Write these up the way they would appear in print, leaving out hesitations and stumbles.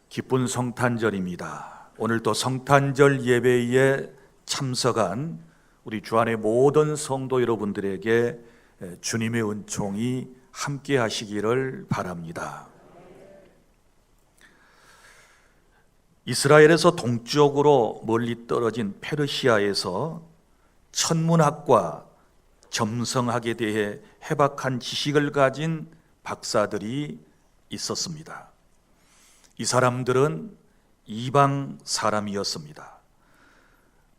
기쁜 성탄절입니다. 오늘 또 성탄절 예배에 참석한 우리 주안의 모든 성도 여러분들에게 주님의 은총이 함께 하시기를 바랍니다. 이스라엘에서 동쪽으로 멀리 떨어진 페르시아에서 천문학과 점성학에 대해 해박한 지식을 가진 박사들이 있었습니다. 이 사람들은 이방 사람이었습니다.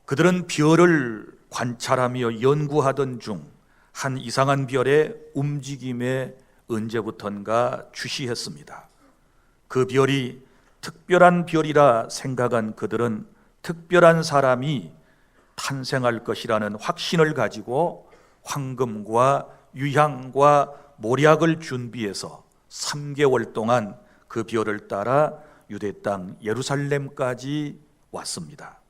그들은 별을 관찰하며 연구하던 중 한 이상한 별의 움직임에 언제부턴가 주시했습니다. 그 별이 특별한 별이라 생각한 그들은 특별한 사람이 탄생할 것이라는 확신을 가지고 황금과 유향과 몰약을 준비해서 3개월 동안 그 별을 따라 유대 땅 예루살렘까지 왔습니다.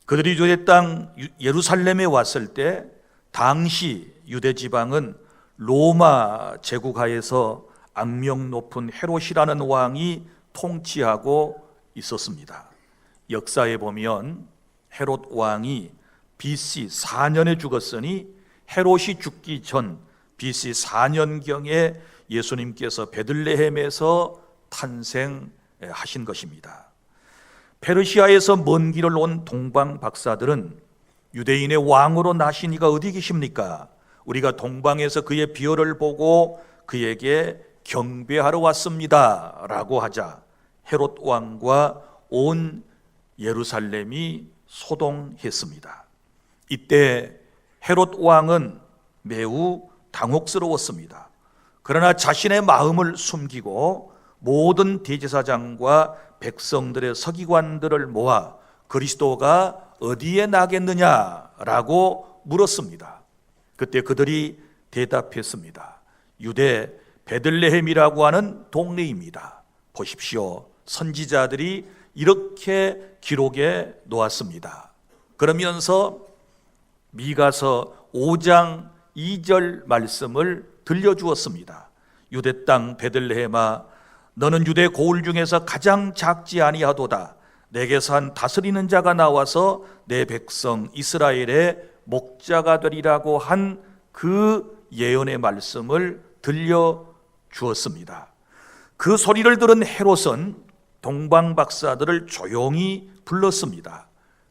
그들이 유대 땅 예루살렘에 왔을 때 당시 유대 지방은 로마 제국하에서 악명 높은 헤롯이라는 왕이 통치하고 있었습니다. 역사에 보면 헤롯 왕이 BC 4년에 죽었으니 헤롯이 죽기 전 BC 4년경에 예수님께서 베들레헴에서 탄생하신 것입니다. 페르시아에서 먼 길을 온 동방 박사들은 유대인의 왕으로 나신 이가 어디 계십니까? 우리가 동방에서 그의 별을 보고 그에게 경배하러 왔습니다 라고 하자 헤롯 왕과 온 예루살렘이 소동했습니다. 이때 헤롯 왕은 매우 당혹스러웠습니다. 그러나 자신의 마음을 숨기고 모든 대제사장과 백성들의 서기관들을 모아 그리스도가 어디에 나겠느냐라고 물었습니다. 그때 그들이 대답했습니다. 유대 베들레헴이라고 하는 동네입니다. 보십시오. 선지자들이 이렇게 기록해 놓았습니다. 그러면서 미가서 5장 2절 말씀을 들려주었습니다. 유대 땅 베들레헴아, 너는 유대 고을 중에서 가장 작지 아니하도다. 내게서 한 다스리는 자가 나와서 내 백성 이스라엘의 목자가 되리라고 한 그 예언의 말씀을 들려주었습니다. 그 소리를 들은 헤롯은 동방 박사들을 조용히 불렀습니다.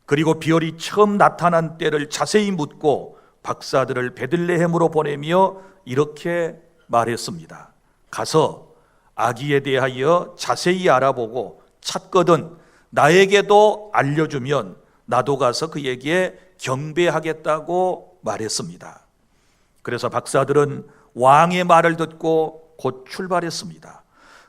그리고 별이 처음 나타난 때를 자세히 묻고 박사들을 베들레헴으로 보내며 이렇게 말했습니다. 가서 아기에 대하여 자세히 알아보고 찾거든 나에게도 알려주면 나도 가서 그에게 경배하겠다고 말했습니다. 그래서 박사들은 왕의 말을 듣고 곧 출발했습니다.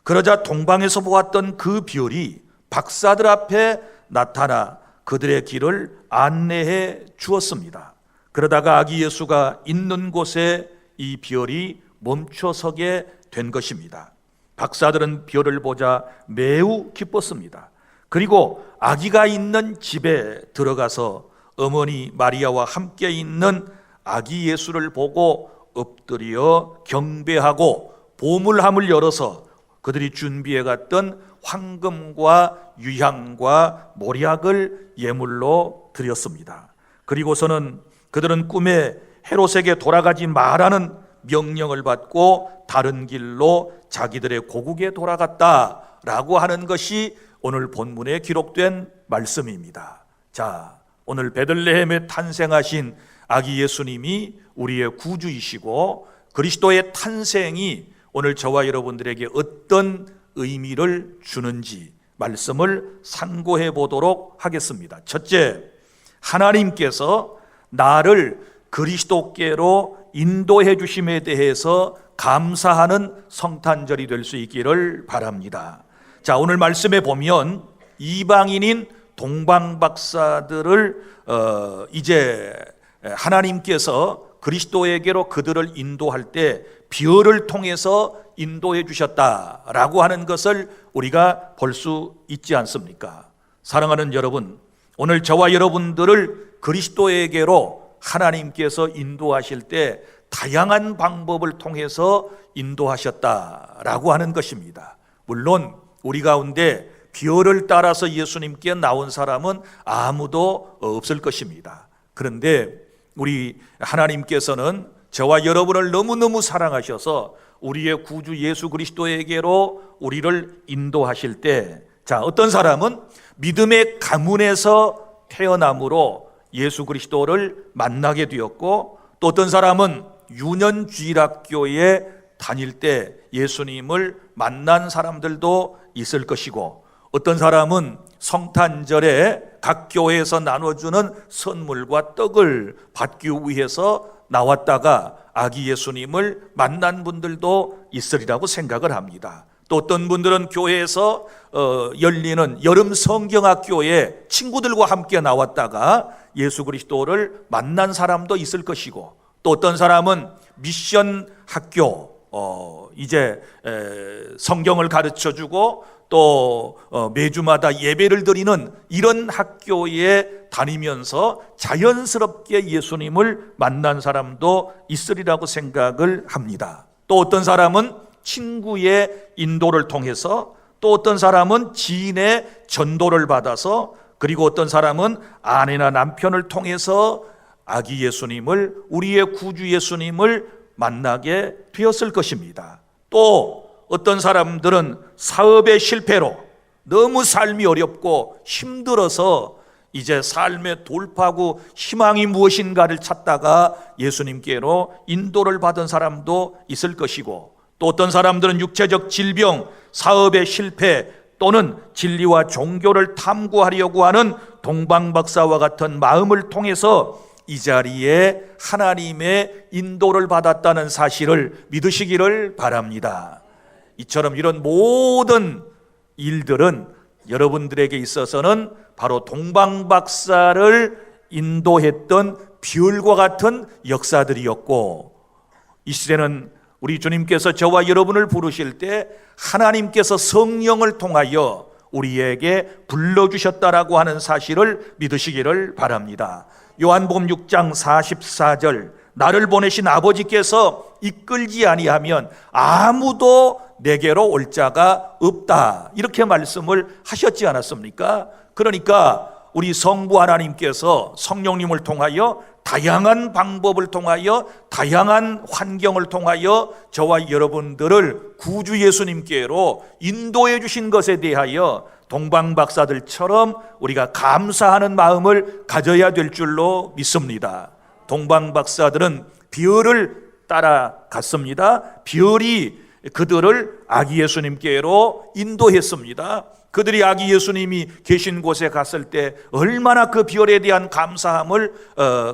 그러자 동방에서 보았던 그 별이 박사들 앞에 나타나 그들의 길을 안내해 주었습니다. 그러다가 아기 예수가 있는 곳에 이 별이 멈춰서게 된 것입니다. 박사들은 별을 보자 매우 기뻤습니다. 그리고 아기가 있는 집에 들어가서 어머니 마리아와 함께 있는 아기 예수를 보고 엎드려 경배하고 보물함을 열어서 그들이 준비해 갔던 황금과 유향과 몰약을 예물로 드렸습니다. 그리고서는 그들은 꿈에 헤롯에게 돌아가지 말라는 명령을 받고 다른 길로 자기들의 고국에 돌아갔다라고 하는 것이 오늘 본문에 기록된 말씀입니다. 자, 오늘 베들레헴에 탄생하신 아기 예수님이 우리의 구주이시고 그리스도의 탄생이 오늘 저와 여러분들에게 어떤 의미를 주는지 말씀을 상고해 보도록 하겠습니다. 첫째, 하나님께서 나를 그리스도께로 인도해 주심에 대해서 감사하는 성탄절이 될 수 있기를 바랍니다. 자, 오늘 말씀에 보면 이방인인 동방 박사들을 이제 하나님께서 그리스도에게로 그들을 인도할 때 별을 통해서 인도해 주셨다라고 하는 것을 우리가 볼 수 있지 않습니까? 사랑하는 여러분, 오늘 저와 여러분들을 그리스도에게로 하나님께서 인도하실 때 다양한 방법을 통해서 인도하셨다라고 하는 것입니다. 물론 우리 가운데 별을 따라서 예수님께 나온 사람은 아무도 없을 것입니다. 그런데 우리 하나님께서는 저와 여러분을 너무너무 사랑하셔서 우리의 구주 예수 그리스도에게로 우리를 인도하실 때, 어떤 사람은 믿음의 가문에서 태어남으로 예수 그리스도를 만나게 되었고, 또 어떤 사람은 유년주일학교에 다닐 때 예수님을 만난 사람들도 있을 것이고, 어떤 사람은 성탄절에 각 교회에서 나눠주는 선물과 떡을 받기 위해서 나왔다가 아기 예수님을 만난 분들도 있으리라고 생각을 합니다. 또 어떤 분들은 교회에서 열리는 여름 성경학교에 친구들과 함께 나왔다가 예수 그리스도를 만난 사람도 있을 것이고, 또 어떤 사람은 미션 학교, 이제 성경을 가르쳐주고 또 매주마다 예배를 드리는 이런 학교에 다니면서 자연스럽게 예수님을 만난 사람도 있으리라고 생각을 합니다. 또 어떤 사람은 친구의 인도를 통해서, 또 어떤 사람은 지인의 전도를 받아서, 그리고 어떤 사람은 아내나 남편을 통해서 아기 예수님을, 우리의 구주 예수님을 만나게 되었을 것입니다. 또 어떤 사람들은 사업의 실패로 너무 삶이 어렵고 힘들어서 이제 삶의 돌파구 희망이 무엇인가를 찾다가 예수님께로 인도를 받은 사람도 있을 것이고, 또 어떤 사람들은 육체적 질병, 사업의 실패 또는 진리와 종교를 탐구하려고 하는 동방박사와 같은 마음을 통해서 이 자리에 하나님의 인도를 받았다는 사실을 믿으시기를 바랍니다. 이처럼 이런 모든 일들은 여러분들에게 있어서는 바로 동방박사를 인도했던 별과 같은 역사들이었고, 이 시대는 우리 주님께서 저와 여러분을 부르실 때 하나님께서 성령을 통하여 우리에게 불러주셨다라고 하는 사실을 믿으시기를 바랍니다. 요한복음 6장 44절, 나를 보내신 아버지께서 이끌지 아니하면 아무도 내게로 올 자가 없다, 이렇게 말씀을 하셨지 않았습니까? 그러니까 우리 성부 하나님께서 성령님을 통하여 다양한 방법을 통하여 다양한 환경을 통하여 저와 여러분들을 구주 예수님께로 인도해 주신 것에 대하여 동방박사들처럼 우리가 감사하는 마음을 가져야 될 줄로 믿습니다. 동방박사들은 별을 따라갔습니다. 별이 그들을 아기 예수님께로 인도했습니다. 그들이 아기 예수님이 계신 곳에 갔을 때 얼마나 그 별에 대한 감사함을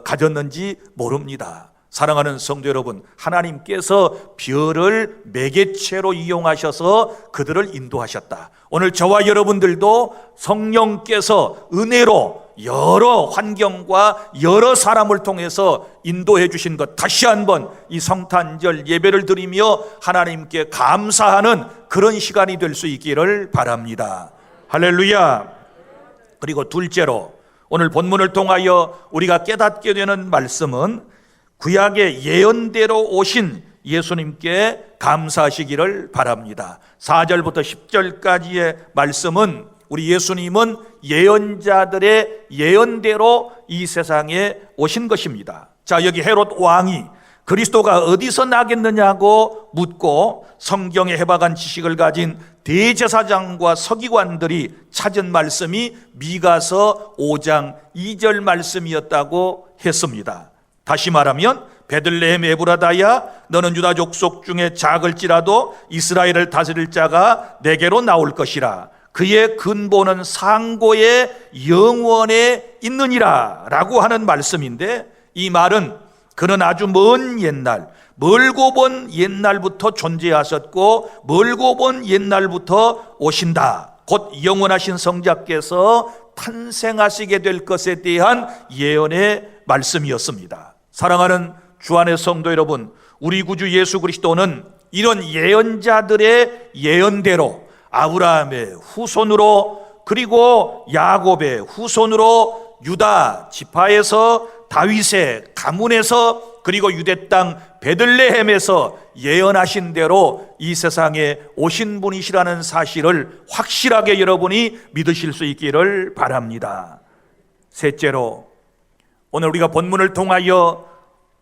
가졌는지 모릅니다. 사랑하는 성도 여러분, 하나님께서 별을 매개체로 이용하셔서 그들을 인도하셨다. 오늘 저와 여러분들도 성령께서 은혜로 여러 환경과 여러 사람을 통해서 인도해 주신 것, 다시 한번 이 성탄절 예배를 드리며 하나님께 감사하는 그런 시간이 될 수 있기를 바랍니다. 할렐루야. 그리고 둘째로 오늘 본문을 통하여 우리가 깨닫게 되는 말씀은 구약의 예언대로 오신 예수님께 감사하시기를 바랍니다. 4절부터 10절까지의 말씀은 우리 예수님은 예언자들의 예언대로 이 세상에 오신 것입니다. 자, 여기 헤롯 왕이 그리스도가 어디서 나겠느냐고 묻고 성경에 해박한 지식을 가진 대제사장과 서기관들이 찾은 말씀이 미가서 5장 2절 말씀이었다고 했습니다. 다시 말하면 베들레헴 에브라다야, 너는 유다 족속 중에 작을지라도 이스라엘을 다스릴 자가 내게로 나올 것이라. 그의 근본은 상고의 영원에 있느니라 라고 하는 말씀인데, 이 말은 그는 아주 먼 옛날, 멀고 먼 옛날부터 존재하셨고 멀고 먼 옛날부터 오신다, 곧 영원하신 성자께서 탄생하시게 될 것에 대한 예언의 말씀이었습니다. 사랑하는 주 안의 성도 여러분, 우리 구주 예수 그리스도는 이런 예언자들의 예언대로 아브라함의 후손으로, 그리고 야곱의 후손으로 유다 지파에서, 다윗의 가문에서, 그리고 유대 땅 베들레헴에서 예언하신 대로 이 세상에 오신 분이시라는 사실을 확실하게 여러분이 믿으실 수 있기를 바랍니다. 셋째로, 오늘 우리가 본문을 통하여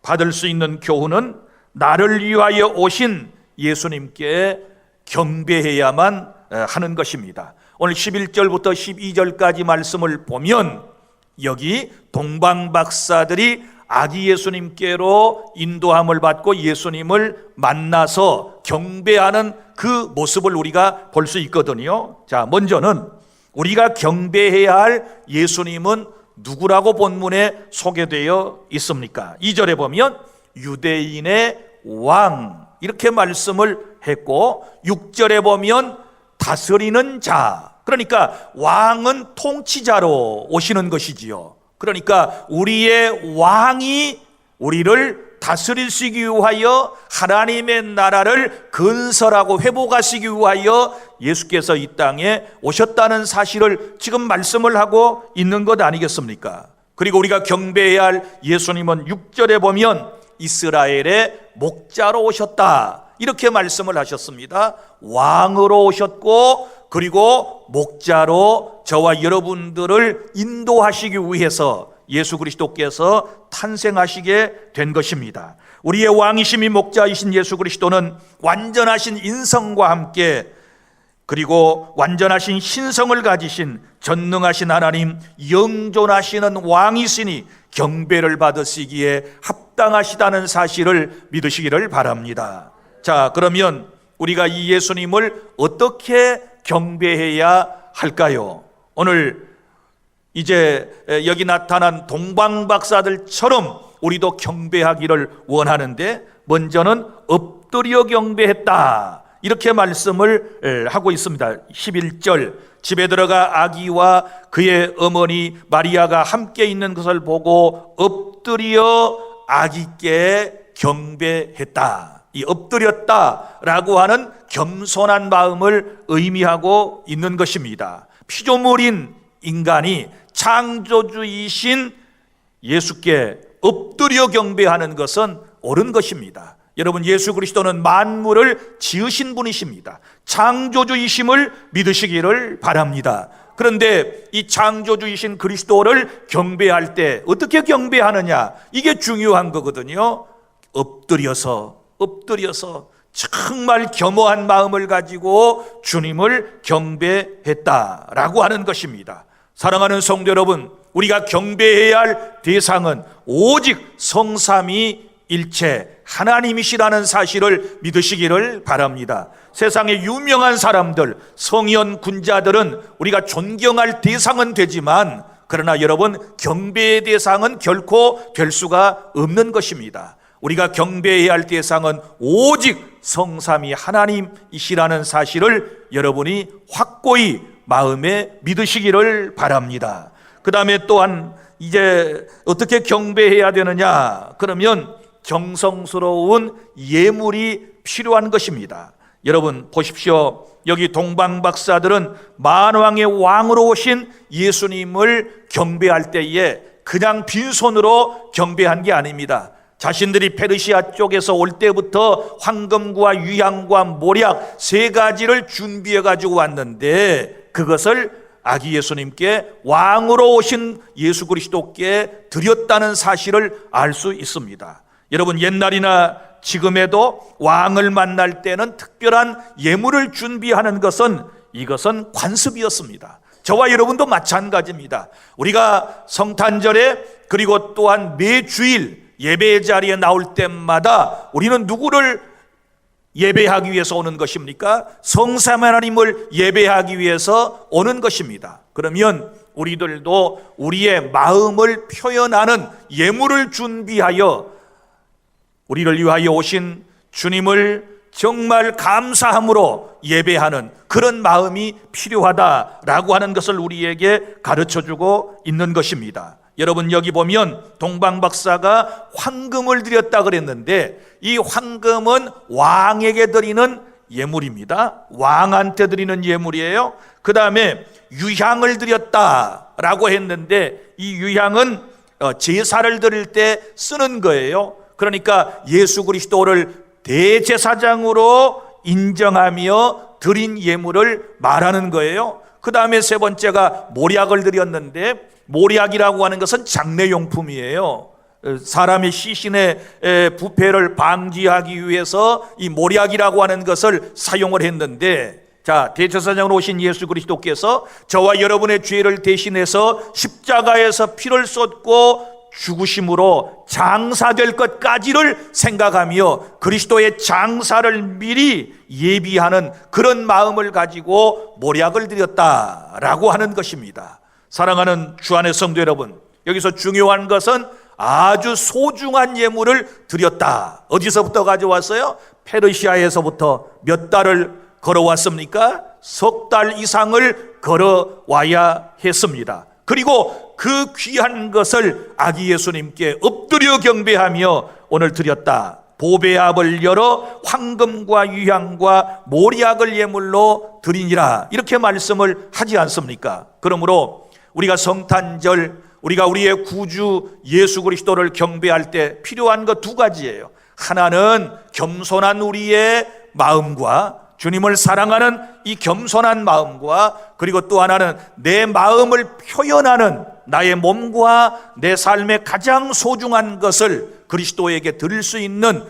받을 수 있는 교훈은 나를 위하여 오신 예수님께 경배해야만 하는 것입니다. 오늘 11절부터 12절까지 말씀을 보면 여기 동방박사들이 아기 예수님께로 인도함을 받고 예수님을 만나서 경배하는 그 모습을 우리가 볼 수 있거든요. 자, 먼저는 우리가 경배해야 할 예수님은 누구라고 본문에 소개되어 있습니까? 2절에 보면 유대인의 왕 이렇게 말씀을 했고, 6절에 보면 다스리는 자, 그러니까 왕은 통치자로 오시는 것이지요. 그러니까 우리의 왕이 우리를 다스리시기 위하여 하나님의 나라를 건설하고 회복하시기 위하여 예수께서 이 땅에 오셨다는 사실을 지금 말씀을 하고 있는 것 아니겠습니까? 그리고 우리가 경배해야 할 예수님은 6절에 보면 이스라엘의 목자로 오셨다 이렇게 말씀을 하셨습니다. 왕으로 오셨고, 그리고 목자로 저와 여러분들을 인도하시기 위해서 예수 그리스도께서 탄생하시게 된 것입니다. 우리의 왕이심이 목자이신 예수 그리스도는 완전하신 인성과 함께, 그리고 완전하신 신성을 가지신 전능하신 하나님, 영존하시는 왕이시니 경배를 받으시기에 합당하시다는 사실을 믿으시기를 바랍니다. 자, 그러면 우리가 이 예수님을 어떻게 경배해야 할까요? 오늘 이제 여기 나타난 동방박사들처럼 우리도 경배하기를 원하는데, 먼저는 엎드려 경배했다 이렇게 말씀을 하고 있습니다. 11절, 집에 들어가 아기와 그의 어머니 마리아가 함께 있는 것을 보고 엎드려 아기께 경배했다. 이 엎드렸다라고 하는 겸손한 마음을 의미하고 있는 것입니다. 피조물인 인간이 창조주이신 예수께 엎드려 경배하는 것은 옳은 것입니다. 여러분, 예수 그리스도는 만물을 지으신 분이십니다. 창조주이심을 믿으시기를 바랍니다. 그런데 이 창조주이신 그리스도를 경배할 때 어떻게 경배하느냐, 이게 중요한 거거든요. 엎드려서 정말 겸허한 마음을 가지고 주님을 경배했다라고 하는 것입니다. 사랑하는 성도 여러분, 우리가 경배해야 할 대상은 오직 성삼위일체 하나님이시라는 사실을 믿으시기를 바랍니다. 세상에 유명한 사람들, 성현 군자들은 우리가 존경할 대상은 되지만, 그러나 여러분, 경배의 대상은 결코 될 수가 없는 것입니다. 우리가 경배해야 할 대상은 오직 성삼위 하나님이시라는 사실을 여러분이 확고히 마음에 믿으시기를 바랍니다. 그 다음에 또한 이제 어떻게 경배해야 되느냐, 그러면 정성스러운 예물이 필요한 것입니다. 여러분 보십시오. 여기 동방박사들은 만왕의 왕으로 오신 예수님을 경배할 때에 그냥 빈손으로 경배한 게 아닙니다. 자신들이 페르시아 쪽에서 올 때부터 황금과 유향과 모략 세 가지를 준비해 가지고 왔는데, 그것을 아기 예수님께, 왕으로 오신 예수 그리스도께 드렸다는 사실을 알 수 있습니다. 여러분, 옛날이나 지금에도 왕을 만날 때는 특별한 예물을 준비하는 것은, 이것은 관습이었습니다. 저와 여러분도 마찬가지입니다. 우리가 성탄절에, 그리고 또한 매주일 예배 자리에 나올 때마다 우리는 누구를 예배하기 위해서 오는 것입니까? 성삼 하나님을 예배하기 위해서 오는 것입니다. 그러면 우리들도 우리의 마음을 표현하는 예물을 준비하여 우리를 위하여 오신 주님을 정말 감사함으로 예배하는 그런 마음이 필요하다라고 하는 것을 우리에게 가르쳐주고 있는 것입니다. 여러분, 여기 보면 동방박사가 황금을 드렸다 그랬는데, 이 황금은 왕에게 드리는 예물입니다. 왕한테 드리는 예물이에요. 그 다음에 유향을 드렸다라고 했는데, 이 유향은 제사를 드릴 때 쓰는 거예요. 그러니까 예수 그리스도를 대제사장으로 인정하며 드린 예물을 말하는 거예요. 그 다음에 세 번째가 몰약을 드렸는데, 몰약이라고 하는 것은 장례용품이에요. 사람의 시신의 부패를 방지하기 위해서 이 몰약이라고 하는 것을 사용을 했는데, 자, 대제사장으로 오신 예수 그리스도께서 저와 여러분의 죄를 대신해서 십자가에서 피를 쏟고 죽으심으로 장사될 것까지를 생각하며 그리스도의 장사를 미리 예비하는 그런 마음을 가지고 몰약을 드렸다라고 하는 것입니다. 사랑하는 주 안의 성도 여러분, 여기서 중요한 것은 아주 소중한 예물을 드렸다. 어디서부터 가져왔어요? 페르시아에서부터 몇 달을 걸어왔습니까? 3달 이상을 걸어와야 했습니다. 그리고 그 귀한 것을 아기 예수님께 엎드려 경배하며 오늘 드렸다. 보배의 압을 열어 황금과 유향과 몰약을 예물로 드리니라, 이렇게 말씀을 하지 않습니까? 그러므로 우리가 성탄절, 우리가 우리의 구주 예수 그리스도를 경배할 때 필요한 것 두 가지예요. 하나는 겸손한 우리의 마음과 주님을 사랑하는 이 겸손한 마음과, 그리고 또 하나는 내 마음을 표현하는 나의 몸과 내 삶의 가장 소중한 것을 그리스도에게 드릴 수 있는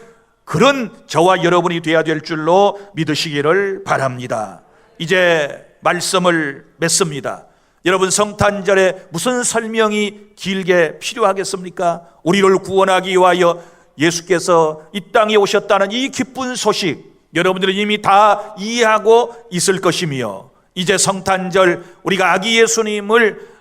그런 저와 여러분이 되어야 될 줄로 믿으시기를 바랍니다. 이제 말씀을 맺습니다. 여러분, 성탄절에 무슨 설명이 길게 필요하겠습니까? 우리를 구원하기 위하여 예수께서 이 땅에 오셨다는 이 기쁜 소식, 여러분들은 이미 다 이해하고 있을 것이며, 이제 성탄절 우리가 아기 예수님을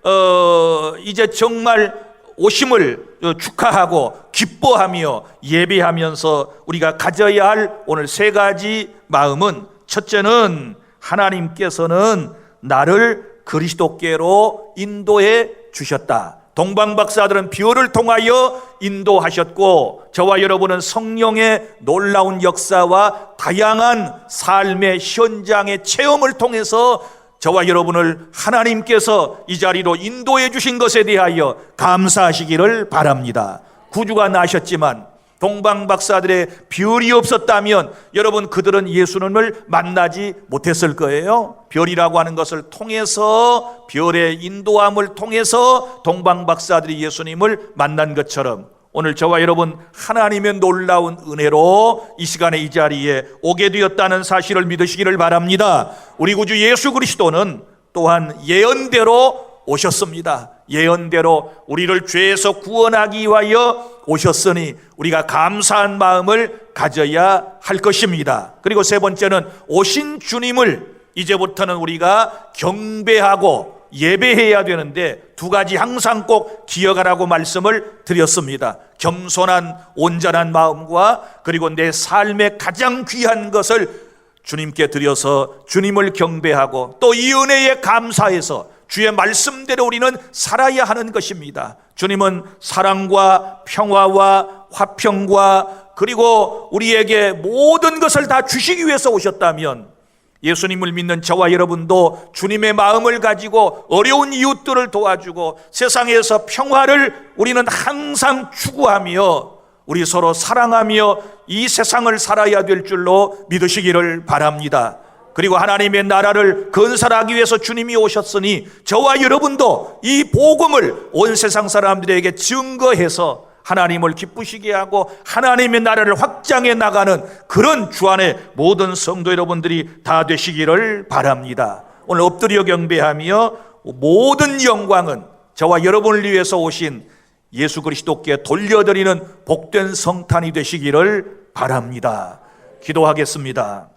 이제 정말 오심을 축하하고 기뻐하며 예배하면서 우리가 가져야 할 오늘 세 가지 마음은, 첫째는 하나님께서는 나를 그리스도께로 인도해 주셨다. 동방박사들은 별을 통하여 인도하셨고, 저와 여러분은 성령의 놀라운 역사와 다양한 삶의 현장의 체험을 통해서 저와 여러분을 하나님께서 이 자리로 인도해 주신 것에 대하여 감사하시기를 바랍니다. 구주가 나셨지만 동방박사들의 별이 없었다면 여러분, 그들은 예수님을 만나지 못했을 거예요. 별이라고 하는 것을 통해서, 별의 인도함을 통해서 동방박사들이 예수님을 만난 것처럼 오늘 저와 여러분 하나님의 놀라운 은혜로 이 시간에 이 자리에 오게 되었다는 사실을 믿으시기를 바랍니다. 우리 구주 예수 그리스도는 또한 예언대로 오셨습니다. 예언대로 우리를 죄에서 구원하기 위하여 오셨으니 우리가 감사한 마음을 가져야 할 것입니다. 그리고 세 번째는 오신 주님을 이제부터는 우리가 경배하고 예배해야 되는데 두 가지 항상 꼭 기억하라고 말씀을 드렸습니다. 겸손한 온전한 마음과, 그리고 내 삶의 가장 귀한 것을 주님께 드려서 주님을 경배하고, 또 이 은혜에 감사해서 주의 말씀대로 우리는 살아야 하는 것입니다. 주님은 사랑과 평화와 화평과, 그리고 우리에게 모든 것을 다 주시기 위해서 오셨다면, 예수님을 믿는 저와 여러분도 주님의 마음을 가지고 어려운 이웃들을 도와주고 세상에서 평화를 우리는 항상 추구하며 우리 서로 사랑하며 이 세상을 살아야 될 줄로 믿으시기를 바랍니다. 그리고 하나님의 나라를 건설하기 위해서 주님이 오셨으니 저와 여러분도 이 복음을 온 세상 사람들에게 증거해서 하나님을 기쁘시게 하고 하나님의 나라를 확장해 나가는 그런 주 안의 모든 성도 여러분들이 다 되시기를 바랍니다. 오늘 엎드려 경배하며 모든 영광은 저와 여러분을 위해서 오신 예수 그리스도께 돌려드리는 복된 성탄이 되시기를 바랍니다. 기도하겠습니다.